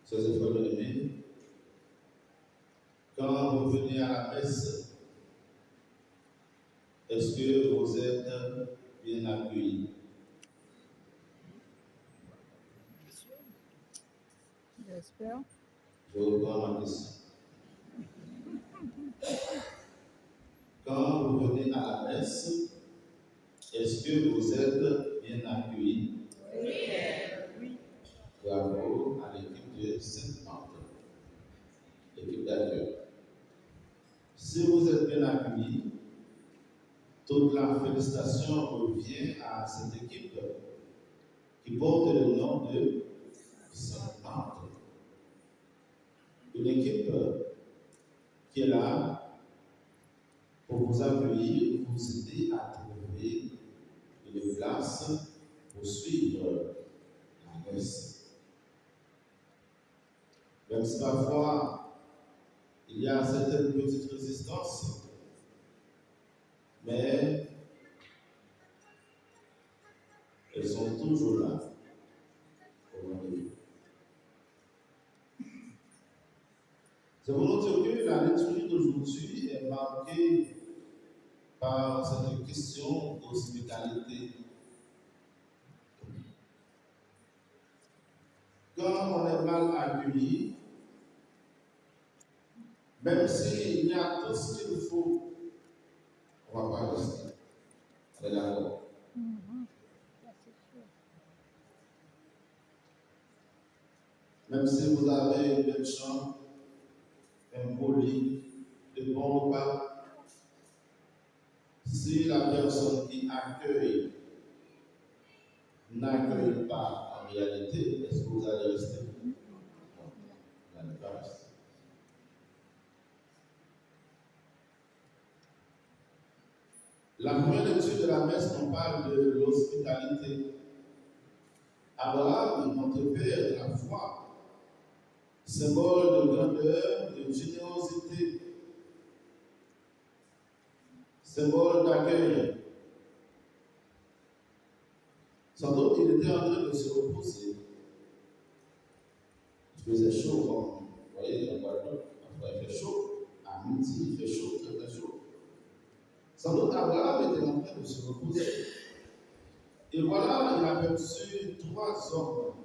Chers et frères bien-aimés, quand vous venez à la messe, est-ce que vous êtes bien accueillis? J'espère. Je reprends ma question. Quand vous venez à la messe, est-ce que vous êtes bien accueillis? Oui. Bravo à l'équipe de Sainte-Marthe, l'équipe d'accueil. Si vous êtes bien accueillis, toute la félicitation revient à cette équipe qui porte le nom de Sainte-Marthe. Une équipe qui est là pour vous accueillir, vous aider à trouver une place pour suivre la messe. Même si parfois il y a certaines petites résistances, mais elles sont toujours là au rendez-vous. C'est pour nous dire que la liturgie d'aujourd'hui est marquée par cette question d'hospitalité. Quand on est mal accueilli, même s'il y a tout ce qu'il faut, on ne va pas rester. On est d'accord. Même si vous avez une belle chambre, un beau lit, de bons repas, si la personne qui accueille n'accueille pas en réalité, est-ce que vous allez rester? Non, vous n'allez pas rester. La première lecture de la messe nous parle de l'hospitalité. Abraham, notre père de la foi, symbole de grandeur, de générosité, symbole d'accueil. Sans doute, il était en train de se reposer. Il faisait chaud, vous voyez, en Guadeloupe, parfois il fait chaud. À midi, il fait chaud, très très chaud. Sans doute, Abraham était en train de se reposer. Et voilà, il a aperçu 3 hommes.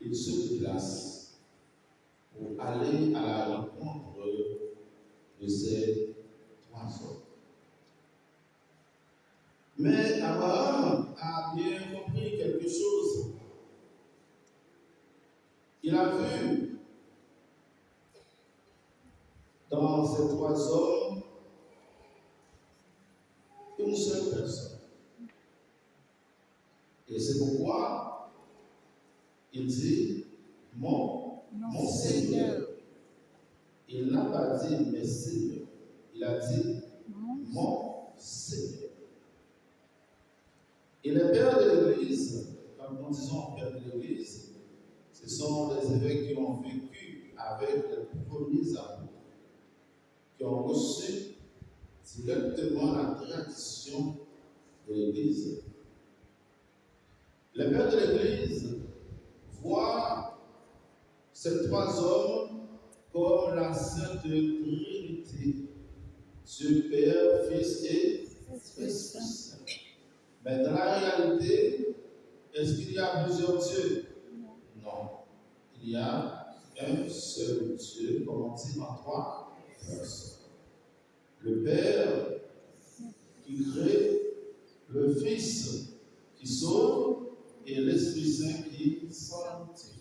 Il se déplace pour aller à la rencontre de ces 3 hommes. Mais Abraham a bien compris quelque chose. Il a vu dans ces 3 hommes une seule personne. Et c'est pourquoi il dit mon Seigneur. Il n'a pas dit mes seigneurs. Il a dit mon Seigneur. Et les pères de l'Église, comme nous disons pères de l'Église, ce sont les évêques qui ont vécu avec les premiers apôtres, qui ont reçu directement la tradition de l'Église. Les pères de l'Église voient ces 3 hommes comme la Sainte Trinité, Dieu Père, Fils et Esprit. Mais dans la réalité, est-ce qu'il y a plusieurs dieux? Non. Il y a un seul Dieu, comme on dit en 3 personnes. le Père qui crée, le Fils qui sauve et l'Esprit Saint qui sanctifie.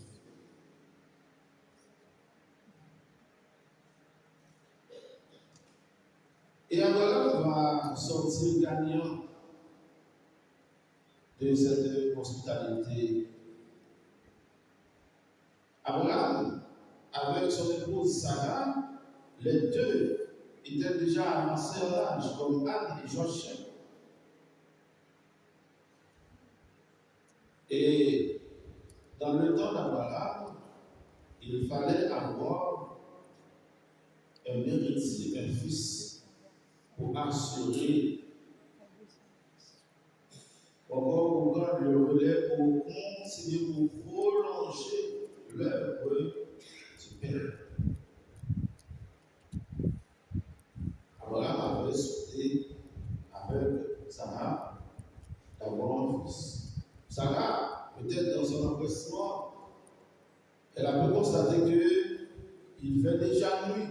Et Abraham va sortir gagnant de cette hospitalité. Abraham, avec son épouse Sarah, les deux étaient déjà avancés en âge, comme Anne et Joachim. Et dans le temps d'Abraham, il fallait avoir un héritier, un fils, pour assurer, encore pour prendre le relais, pour continuer, pour prolonger l'œuvre du Père. Abraham avait souhaité, avec Sarah, d'avoir un fils. Sarah, peut-être dans son empressement, elle a pu constater qu'il fait déjà nuit.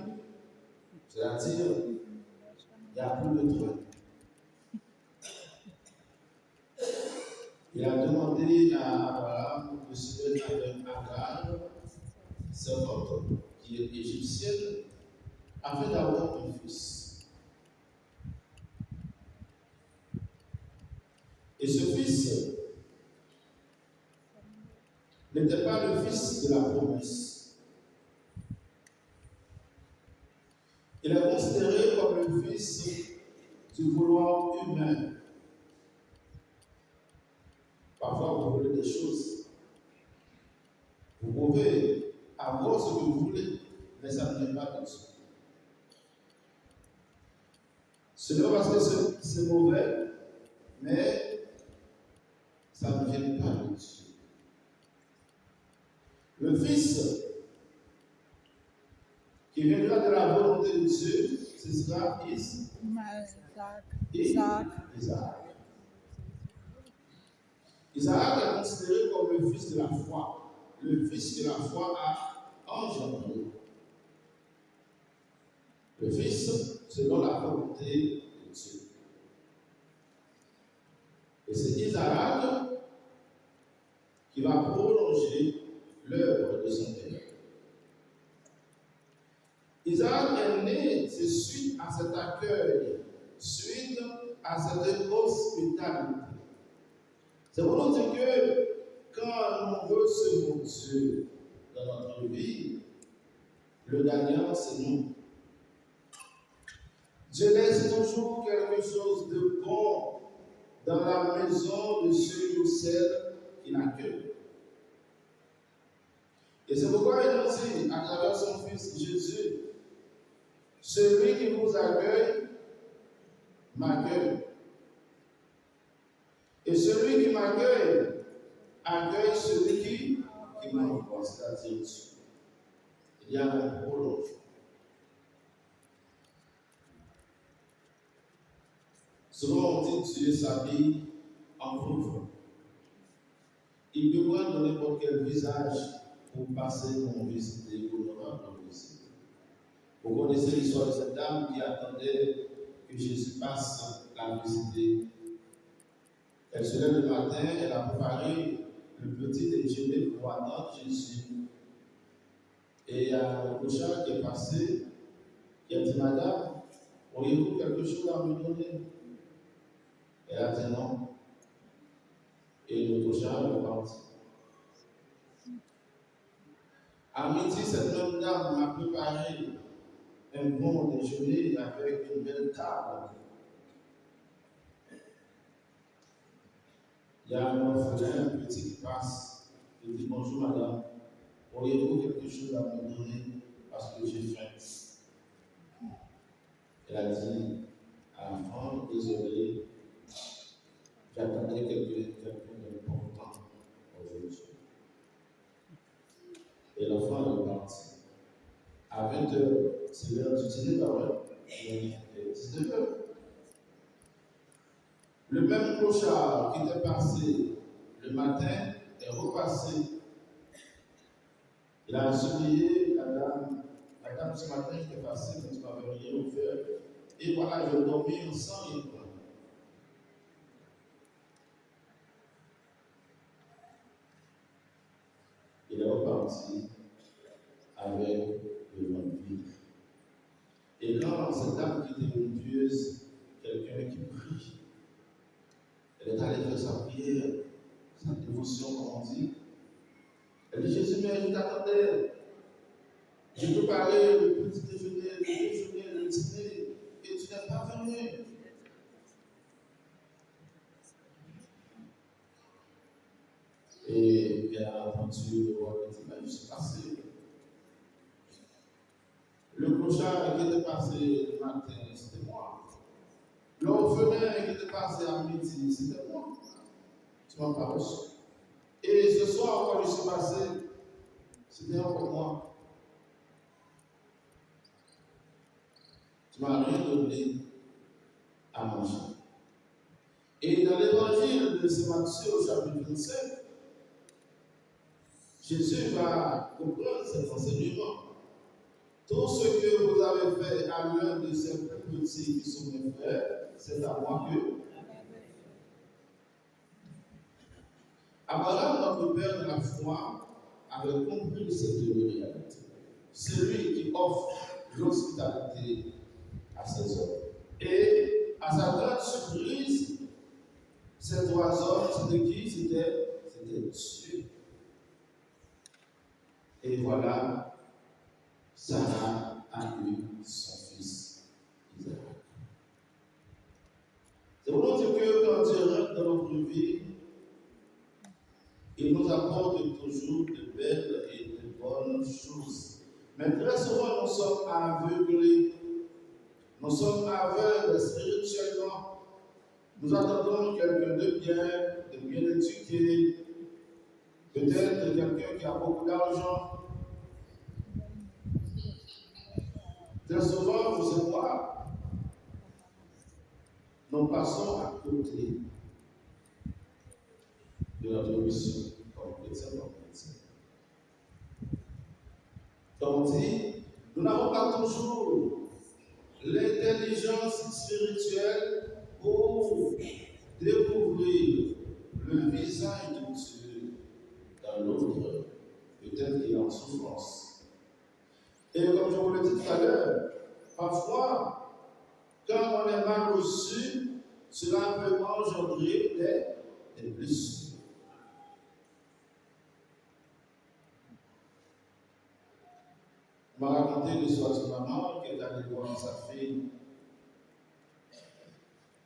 C'est-à-dire, il n'y a plus de train. Il a demandé à Abraham de se mettre avec Agar, servante qui est égyptienne, afin d'avoir un fils. Et ce fils n'était pas le fils de la promesse. Il est considéré comme le fils du vouloir humain. Parfois, vous voulez des choses. Vous pouvez avoir ce que vous voulez, mais ça ne vient pas de Dieu. Ce n'est pas parce que c'est mauvais, mais ça ne vient pas de Dieu. Le Fils qui viendra de la volonté de Dieu, ce sera Isaac. Isaac est considéré comme le fils de la foi, le fils que la foi a engendré. Le fils selon la volonté de Dieu. Et c'est Isaac qui va prolonger l'œuvre de son Père. Isaac est né, c'est suite à cet accueil, suite à cette hospitalité. C'est pour nous dire que quand nous recevons Dieu dans notre vie, le gagnant, c'est nous. Dieu laisse toujours quelque chose de bon dans la maison de celui ou celle qui l'accueille. Et c'est pourquoi il nous dit, à travers son Fils Jésus, celui qui vous accueille, m'accueille. Et celui qui m'accueille, accueille celui qui m'envoie, c'est-à-dire Dieu. Il y a un prolongement. Souvent on dit Dieu s'habille en pauvre. Il peut voir dans n'importe quel visage pour passer pour visiter, pour nous rendre visite. Vous connaissez l'histoire de cette dame qui attendait que Jésus passe la visiter. Elle se lève le matin, elle a préparé le petit déjeuner pour attendre Jésus. Et il y a un cochard qui est passé, qui a dit, Madame, auriez-vous quelque chose à me donner? Elle a dit non. Et le cochard est parti. À midi, cette même dame m'a préparé un bon déjeuner avec une belle table. Il y a un orphelin, un petit qui passe. Il dit bonjour madame, auriez-vous quelque chose à me donner parce que j'ai faim? Elle a dit à l'enfant, désolé, j'attendais quelqu'un d'important aujourd'hui. Et l'enfant est parti. À 20h, c'est l'heure du dîner, il est 19h. Le même clochard qui était passé le matin est repassé. Il a surveillé la dame ce matin qui est passée, mais tu m'avais rien offert. Et voilà, je dormais sans rien prendre. Il est reparti avec le ventre vide. Et quand cette dame qui était une pieuse, quelqu'un qui prie, elle est allée faire sa prière, sa dévotion, comme on dit. Elle dit, Jésus, mais je t'attendais. J'ai préparé le petit déjeuner, le dîner, et tu n'es pas venu. Et bien entendu, le roi dit, mais je suis passé. Le clochard qui était passé le matin, c'était moi. L'orphelin qui était passé à midi, c'était moi. Tu m'as pas reçu. Et ce soir, quand je suis passé, c'était encore moi. Tu m'as rien donné à manger. Et dans l'évangile de Saint Matthieu au chapitre 27, Jésus va comprendre cet enseignement. Tout ce que vous avez fait à l'un de ces plus petits qui sont mes frères, c'est à moi que. Abraham, notre père de la foi, avait compris cette réalité. C'est lui qui offre l'hospitalité à ses hommes. Et à sa grande surprise, ces trois hommes, c'était qui? C'était Dieu. Et voilà, Sarah a eu son fils Isaac. C'est pour dire que quand Dieu rentre dans notre vie, il nous apporte toujours de belles et de bonnes choses. Mais très souvent, nous sommes aveuglés. Nous sommes aveugles spirituellement. Nous attendons quelqu'un de bien éduqué, peut-être quelqu'un qui a beaucoup d'argent. Très souvent, vous et moi, nous passons à côté de notre mission comme chrétien, Comme on dit, nous n'avons pas toujours l'intelligence spirituelle pour découvrir le visage de Dieu dans l'autre, peut-être qu'il est en souffrance. Et comme je vous l'ai dit tout à l'heure, parfois, quand on est mal reçu, cela peut engendrer des blessures. On m'a raconté l'histoire de maman qui est allée voir sa fille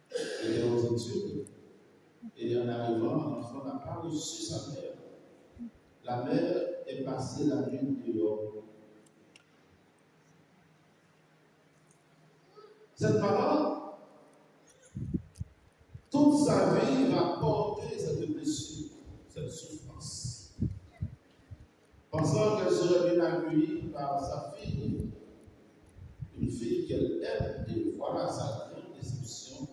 qui était aux études. Et en arrivant, l'enfant n'a pas reçu sa mère. La mère est passée la nuit dehors. Cette maman, toute sa vie, va porter cette blessure, cette souffrance. Pensant qu'elle serait bien accueillie par sa fille, une fille qu'elle aime, et voilà sa grande déception,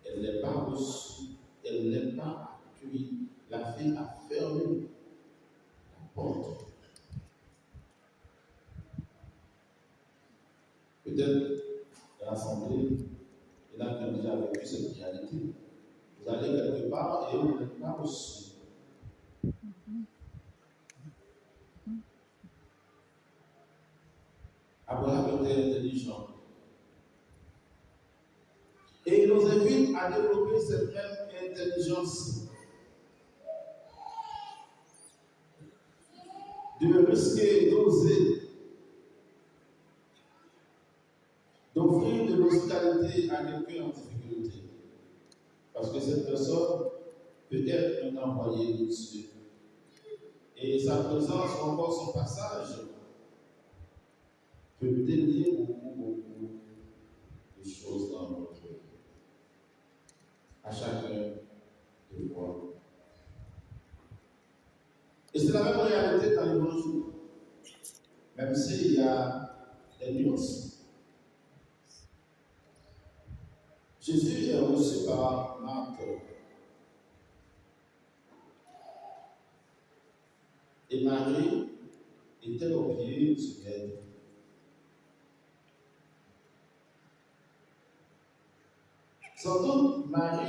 elle n'est pas reçue, elle n'est pas accueillie. La fille a fermé la porte. Peut-être dans l'assemblée, il a déjà vécu cette réalité. Vous allez quelque part et vous n'êtes pas reçu. Abraham était intelligent. Et il nous invite à développer cette même intelligence. De risquer, d'oser, d'offrir de l'hospitalité à quelqu'un en difficulté. Parce que cette personne peut être un envoyé de Dieu. Et sa présence, encore son passage, peut délier beaucoup de choses dans notre vie. À chacun de voir. Et c'est la même réalité dans l'évangile. Même s'il y a des nuances. Jésus est reçu par Marthe. Et Marie était au pied du maître. Sans doute, Marc,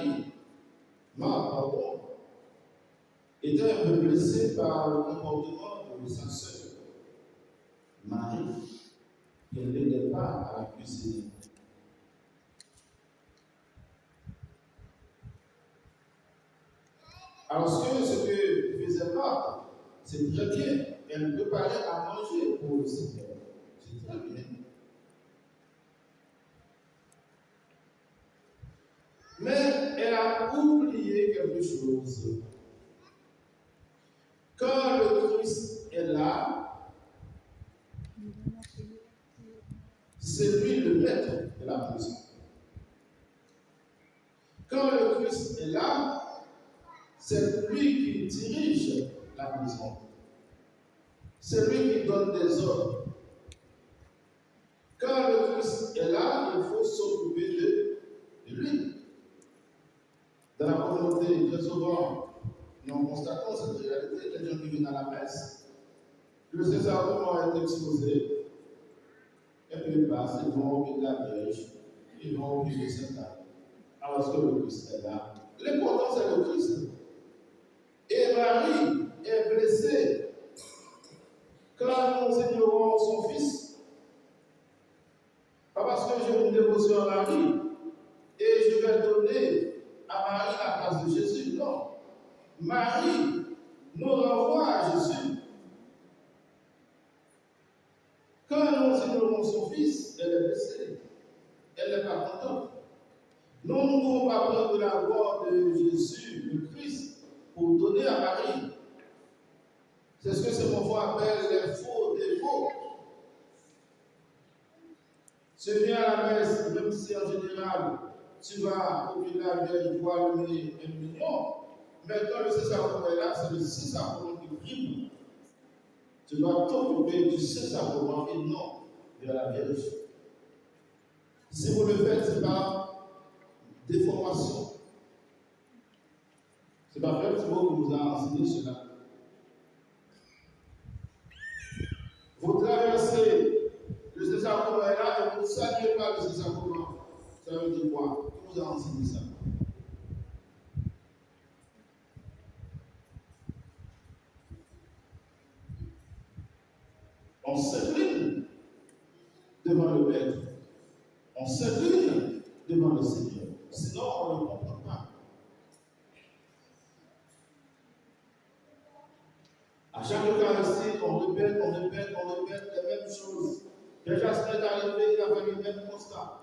était un peu blessée par le comportement de sa sœur, Marie, qui ne l'aidait pas à la cuisiner. Alors, ce que faisait Marc, c'est très bien. Elle préparait à manger pour le Seigneur. C'est très bien. Mais elle a oublié quelque chose. Quand le Christ est là, c'est lui le maître de la maison. Quand le Christ est là, c'est lui qui dirige la maison. C'est lui qui donne des ordres. Quand le Christ est là, il faut s'occuper de lui. Dans la communauté, très souvent, nous constatons cette réalité. Les gens qui viennent à la messe, le Saint-Sacrement est exposé, et puis ils passent, ils vont au pied de la Vierge, ils vont au pied de Saint-Anne. Alors que le Christ est là. L'important, c'est le Christ. Et Marie est blessée quand nous ignorons son fils. Pas parce que j'ai une dévotion à Marie et je vais donner à Marie la place de Jésus. Non. Marie nous renvoie à Jésus. Quand nous ignorons son fils, elle est blessée. Elle n'est pas contente. Nous ne pouvons pas prendre la voix de Jésus, le Christ, pour donner à Marie. C'est ce que ce mouvement appelle les faux dévots. Tu viens à la messe, même si en général, tu vas au village Vierge voir le mignon, mais quand le Saint-Sacrement est là, c'est le Saint-Sacrement qui prime. Tu dois t'occuper du Saint-Sacrement et non de la Vierge. Si vous le faites, ce n'est pas déformation. Ce n'est pas Frère Thibault qui nous a enseigné cela. Vous traversez le Saint-Sacrement est là et vous ne saluez pas le Saint-Sacrement. Ça veut dire quoi? Qui nous a enseigné ça? On s'incline devant le Maître. On s'incline devant le Seigneur. Sinon, on ne le comprend pas. À chaque Eucharistie, on répète les mêmes choses. Déjà, ce n'est arrivé, il a fait le même constat.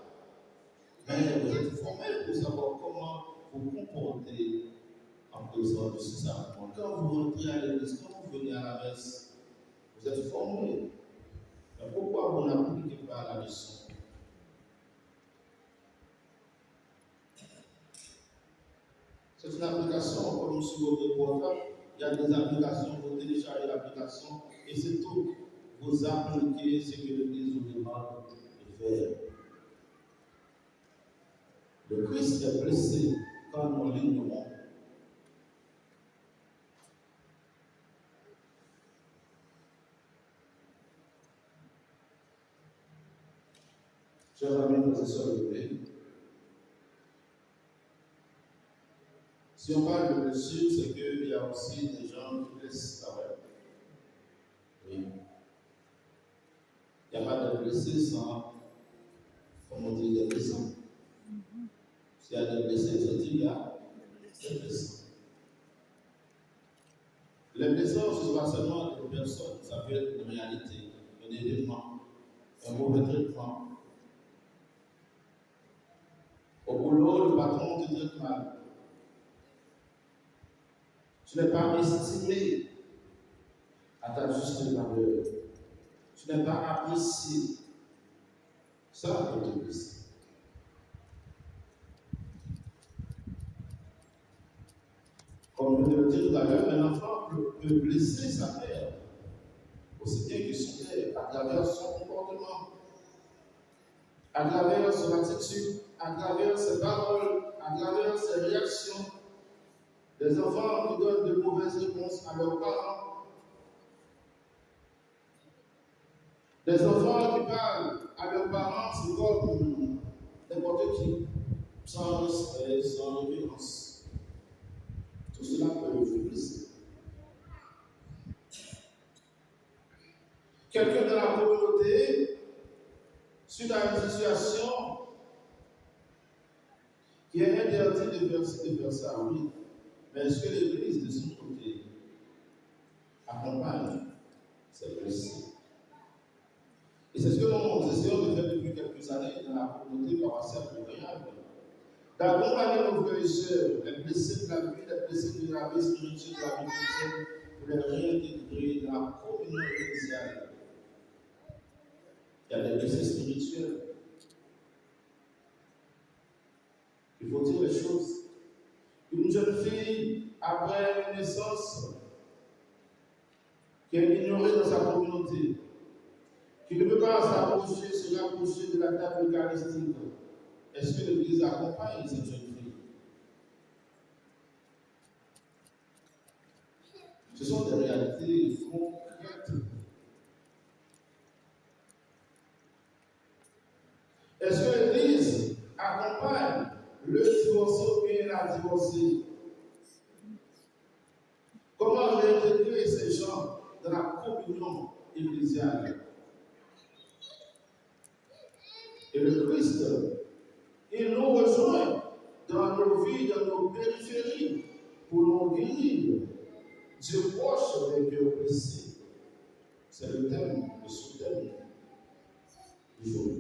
Mais vous êtes formé pour savoir comment vous comporter en présence de ce sacrement. Quand vous rentrez à l'église, quand vous venez à la messe, vous êtes formé. Mais pourquoi vous n'appliquez pas la leçon? C'est une application, comme sur votre portable, il y a des applications, vous téléchargez l'application et c'est tout. Vous appliquez ce que l'Église vous demande de faire. Le Christ est blessé quand nous l'ignorons. Chers amis, frères et sœurs de paix, si on parle de blessure, c'est qu'il y a aussi des gens qui blessent quand même. Oui. Il n'y a pas de blessés sans, comme on dit, des blessants. S'il y a des blessés, je dis, il y a des blessants. Les blessants, ce ne sont pas seulement des personnes, ça peut être une réalité, un événement, un mauvais traitement. Au boulot, le patron te traite mal. Tu n'es pas estimé à ta juste valeur. Tu n'es pas apprécié. Ça peut te blesser. Comme je le disais tout à l'heure, un enfant peut blesser sa mère, aussi bien que son père, à travers son comportement, à travers son attitude, à travers ses paroles, à travers ses réactions. Des enfants qui donnent de mauvaises réponses à leurs parents. Des enfants qui parlent à leurs parents, c'est comme n'importe qui. sans respect, sans révérence. Tout cela peut vous blesser. Quelqu'un de la communauté, suite à une situation qui est interdit de faire ça, oui. Mais est-ce que l'Église, de son côté, accompagne ces blessés? Et c'est ce que nous essayons de faire depuis quelques années dans la communauté paroissiale de Montréal. D'accompagner nos frères et sœurs, les blessés de la vie, les blessés de la vie spirituelle, de la vie chrétienne, pour les réintégrer dans la communion ecclésiale. Il y a des blessés spirituels. Il faut dire les choses. Une jeune fille, après une naissance, qui est ignorée dans sa communauté, qui ne peut pas s'approcher, se rapprocher de la table eucharistique, est-ce que l'Église accompagne cette jeune fille? Ce sont des réalités concrètes. Est-ce que l'Église accompagne le divorcé ou bien la divorcée? Comment réintégrer ces gens dans la communion ecclésiale? Et le Christ, il nous rejoint dans nos vies, dans nos périphéries, pour nous guérir. Dieu proche des cœurs blessés. C'est le thème, le sous-thème du jour.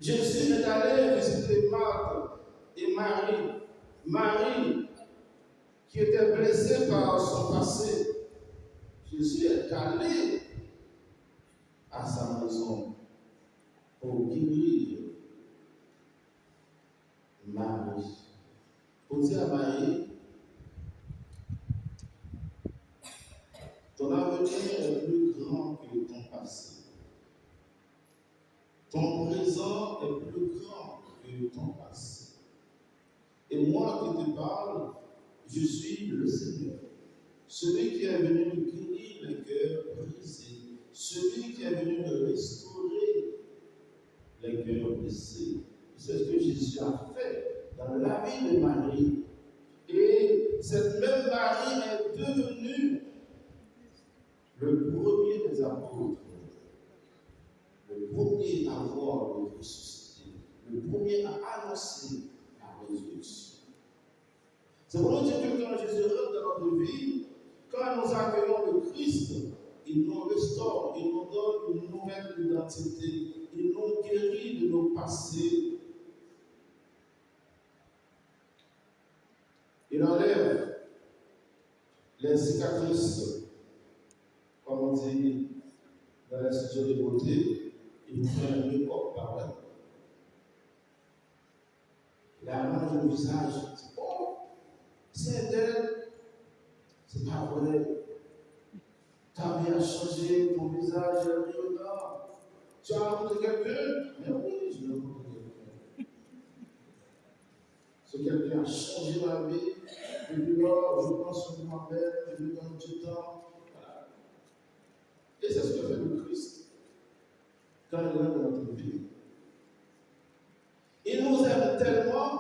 Jésus est allé visiter Marthe et Marie. Marie, qui était blessée par son passé. Jésus est allé à sa maison pour guérir Marie. Pour dire à Marie, ton avenir est plus grand que ton passé. Ton présent est plus grand que ton passé. Et moi qui te parle, je suis le Seigneur. Celui qui est venu me guérir les cœurs brisés. Celui qui est venu me restaurer les cœurs blessés. C'est ce que Jésus a fait dans la vie de Marie. Et cette même Marie est devenue le premier des apôtres. Le premier à voir le ressuscité. Le premier à annoncer la résurrection. C'est pour dire que quand Jésus rentre dans notre vie, quand nous accueillons le Christ, il nous restaure, il nous donne une nouvelle identité, il nous guérit de nos passés. Il enlève les cicatrices, comme on dit dans l'institut de beauté, il nous fait un make-up par là. Il arrange le visage. Oh, c'est elle. C'est pas vrai. Ta vie a changé, ton visage est rayonnant. Tu as rencontré quelqu'un? Mais oui, je l'ai rencontré quelqu'un. Ce quelqu'un a changé ma vie. Depuis lors, je pense sur moi-même, je lui donne du temps. Voilà. Et c'est ce que fait le Christ quand il est dans notre vie. Il nous aime tellement,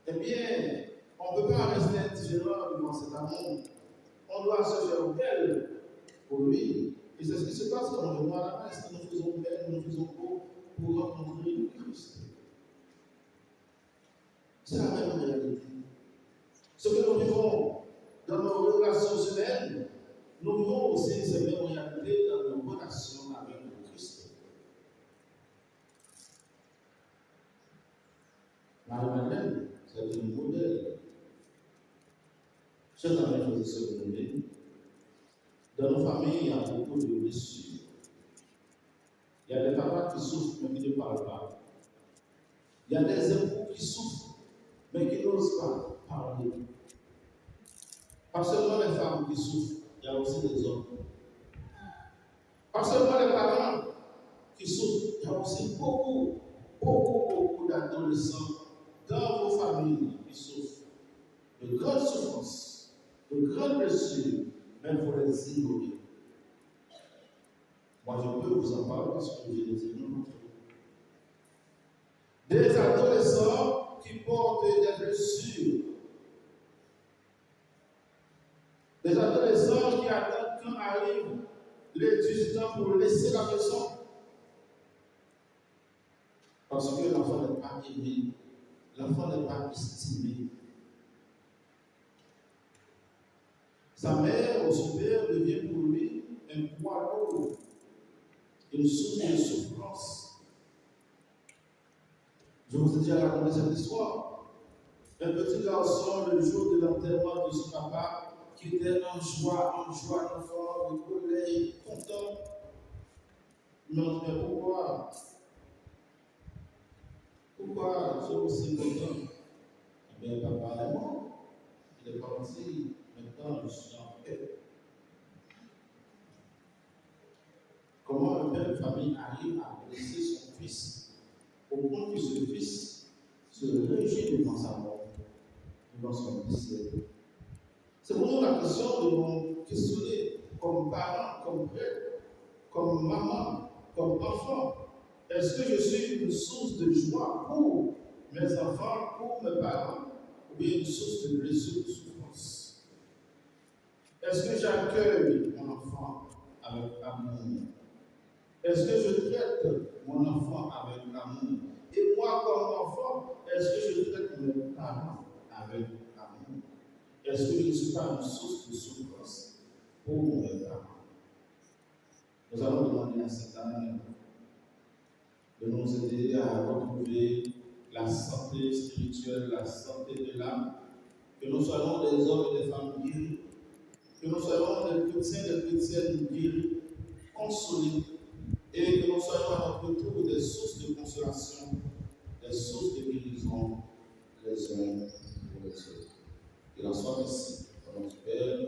eh bien, on ne peut pas rester indifférent devant cet amour. On doit se faire belle pour lui. Et c'est ce qui se passe quand on est à la messe. Nous faisons belle, nous faisons beau pour rencontrer le Christ. C'est la même réalité. Ce que nous vivons dans nos relations humaines, nous vivons aussi ces mêmes réalités dans nos relations avec le Christ. Marie-Madeleine, c'est un modèle. Chers amis, frères et sœurs, dans nos familles, il y a beaucoup de blessures. Il y a des papas qui souffrent mais qui ne parlent pas. Il y a des époux qui souffrent mais qui n'osent pas parler. Pas seulement les femmes qui souffrent, il y a aussi des hommes. Pas seulement les parents qui souffrent, il y a aussi beaucoup d'adolescents dans vos familles qui souffrent de grandes souffrances, de grandes blessures, mais il faut les ignorer. Moi, je peux vous en parler parce que j'ai des amis. portent des blessures. Des adolescents qui attendent quand arrive les 18 ans pour laisser la maison. Parce que l'enfant n'est pas aimé, l'enfant n'est pas estimé. Sa mère ou son père devient pour lui un poids lourd, une source de souffrance. Je vous ai déjà raconté cette histoire. Un petit garçon, le jour de l'enterrement de son papa, qui était en joie, l'enfant, de colère, content. Il m'a dit, mais pourquoi? Pourquoi je suis aussi content? Eh bien, papa est mort. Il est parti. Maintenant, je suis en paix. Comment un père de famille arrive à blesser son fils au point que ce fils se réjouit devant sa mort, devant son décès? C'est pour nous la question de nous questionner comme parents, comme père, comme maman, comme enfant. Est-ce que je suis une source de joie pour mes enfants, pour mes parents, ou bien une source de blessure, de souffrance? Est-ce que j'accueille mon enfant avec amour? Est-ce que je traite mon enfant avec amour? Et moi, comme enfant, est-ce que je traite mes parents avec amour? Est-ce que je ne suis pas une source de souffrance pour mes parents? Nous allons demander à cette année de nous aider à retrouver la santé spirituelle, la santé de l'âme, que nous soyons des hommes et des femmes guéris, que nous soyons des chrétiens et des chrétiennes guéris, consolés, et que nous soyons à notre tour des sources de consolation, des sources de guérison les uns pour les autres. Qu'il en soit ainsi, au nom du Père,